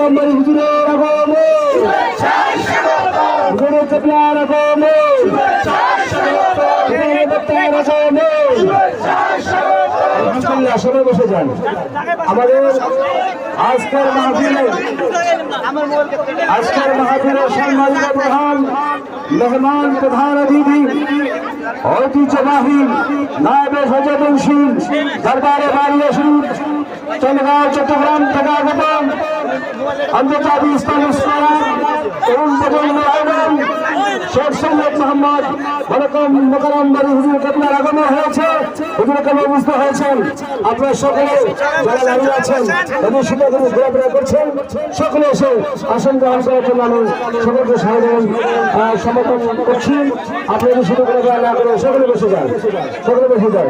মকরমবাড়ি হুজুরের আগমন, হুজুরের কেবলার আগমন, হুজুরের বক্তার আগমন। আলহামদুলিল্লাহ, সবাই বসে যান। আমাদের আজকের মাহফিলের সম্মানিত প্রধান মেহমান, প্রধান অতিথি, ঐতিহ্যবাহী নায়েবে ফজলবংশী দরবারে বাড়িয়ে শরীফ চলগাঁও চট্টগ্রাম থেকে আগত আন্তর্জাতিক ইসলামী স্কলার তরুণ প্রজন্ম আয়োজন শেখ সৈয়দ মোহাম্মদ মকরমবাড়ি হুজুর কেবলার আগমন হয়েছে। হুজুর কেবলা বুঝত হয়েছেন। আপনারা সকলে যারা দাঁড়িয়ে আছেন, তাদের সেটা করে ঘোরাফেরা করছেন, সকলে এসে আসন গ্রহণ করার জন্য আমি সকলকে সমর্থন করছি। আপনাদের শুধু করে দেওয়া না করে সকলে বসে যান, সকলে বসে যান।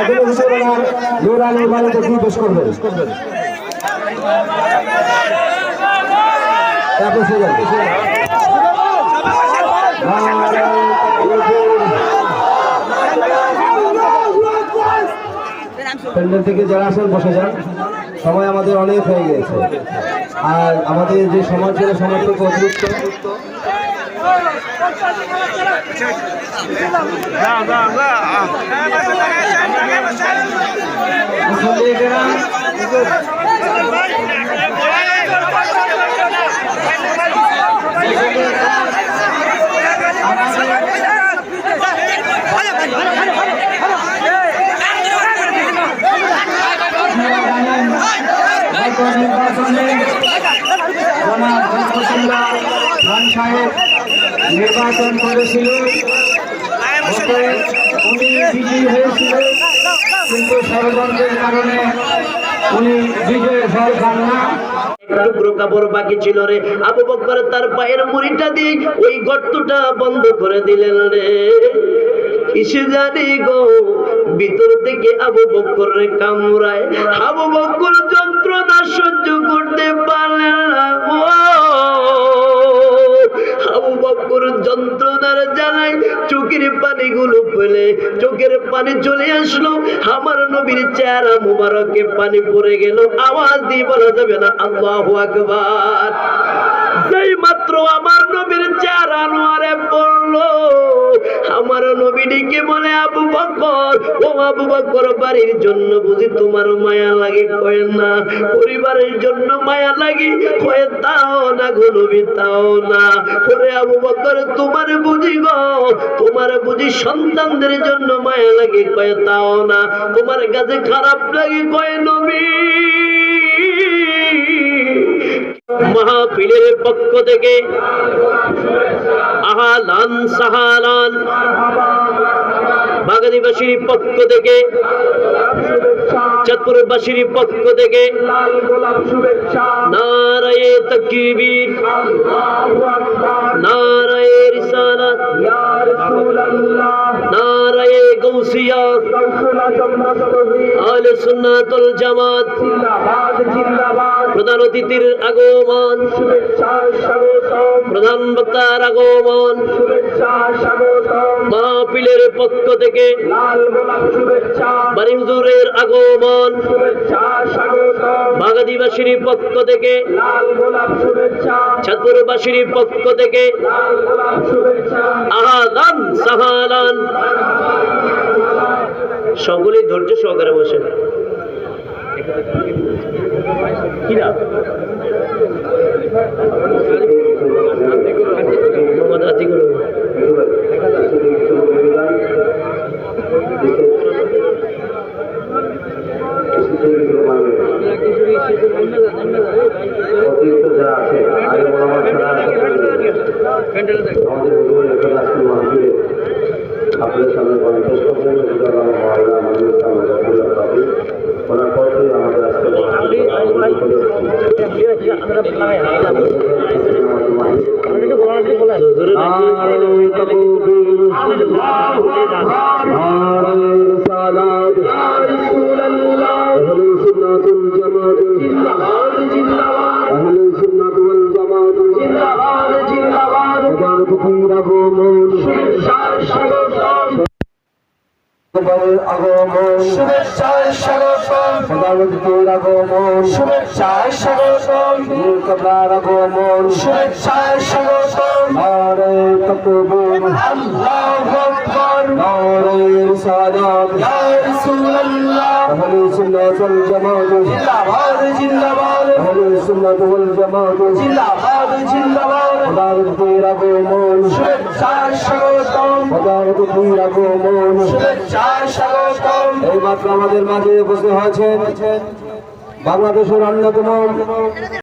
এখন হুজুরের নুরানি মালিকে কি পেশ করবেন? বসে যান। প্যান্ডেল থেকে যারা আসেন বসে যান। সময় আমাদের অনেক হয়ে গেছে, আর আমাদের যে সমাজ ছিল সমাজ থেকে অতিরিক্ত নির্বাচন করেছিল, উনি বিজয়ী হয়েছিল, কিন্তু ষড়যন্ত্রের কারণে উনি বিজয়ের ফল পান না। টুকরো কাপড় বাকি ছিল রে, আবু বকর তার পায়ের মুড়িটা দিয়ে ওই গর্তটা বন্ধ করে দিলেন রে। কিসে জানি গো, ভিতর থেকে আবু বকর রে কামড়ায়। আবু বকর যন্ত্রণা সহ্য করতে পারলেন না। আবু বকর যন্ত্রণার জ্বালায় চোখের পানিগুলো ফেলে চোখের পানি চলে আসলো। আমার নবীর চেহারা মুবারকে পানি পড়ে গেল। আওয়াজ দিয়ে বলা যাবে না আল্লাহু আকবার। যেই মাত্র আমার নবীর চেহারা নোয়ারে পড়লো, আমার নবী ডেকে বলে, আবু বকর, ও আবু বকর, বাড়ির জন্য বুঝি তোমার মায়া লাগে? কয় না। পরিবারের জন্য মায়া লাগে? কয় তাও না গো নবী, তাও না। ওরে আবু বকর, তোমার বুঝি গো, তোমার বুঝি সন্তানদের জন্য মায়া লাগে? কয় তাও না। তোমার কাছে খারাপ লাগে? কয় নবী। মাহফিলের পক্ষ থেকে আহলান সাহালান, বাগানীবাসীর পক্ষ থেকে, চাঁদপুরবাসীর পক্ষ থেকে নারায়ে তাকবীর, নারায়ে রিসালাত, নারায়ে গাউসিয়া, আহলে সুন্নাত ওয়াল জামাত। প্রধান অতিথির আগমন, প্রধান বক্তার আগমন, মাহফিলের পক্ষ থেকে বাড়ি হুজুরের আগমন, বাগানীবাসীর পক্ষ থেকে, চাঁদপুরবাসীর পক্ষ থেকে আহলান সাহালান। সকলে ধৈর্য সহকারে বসেন। কিরা অতিরিক্ত যারা আছে আগে মোহাম্মদ আপনাদের সামনে কনফারেন্স করবেন। ওনার পর থেকে আমাদের আজকে আগমন শুভেচ্ছায় স্বাগতম প্রধানমন্ত্রীর আগমন শুভেচ্ছায় স্বাগতম কবলার আগমন শুভেচ্ছায় স্বাগতম নারে তাকবীর আল্লাহু আকবার নারে রিসালাত ইয়া রাসূলুল্লাহ আহলে সুন্নাত ওয়াল জামাত জিন্দাবাদ জিন্দাবাদ আহলে সুন্নাত ওয়াল জামাত জিন্দাবাদ জিন্দাবাদ প্রধানমন্ত্রীর আগমন শুভেচ্ছায় স্বাগতম প্রধানমন্ত্রীর আগমন এই মাত্র আমাদের মাঝে উপস্থিত হয়েছেন বাংলাদেশের অন্যতম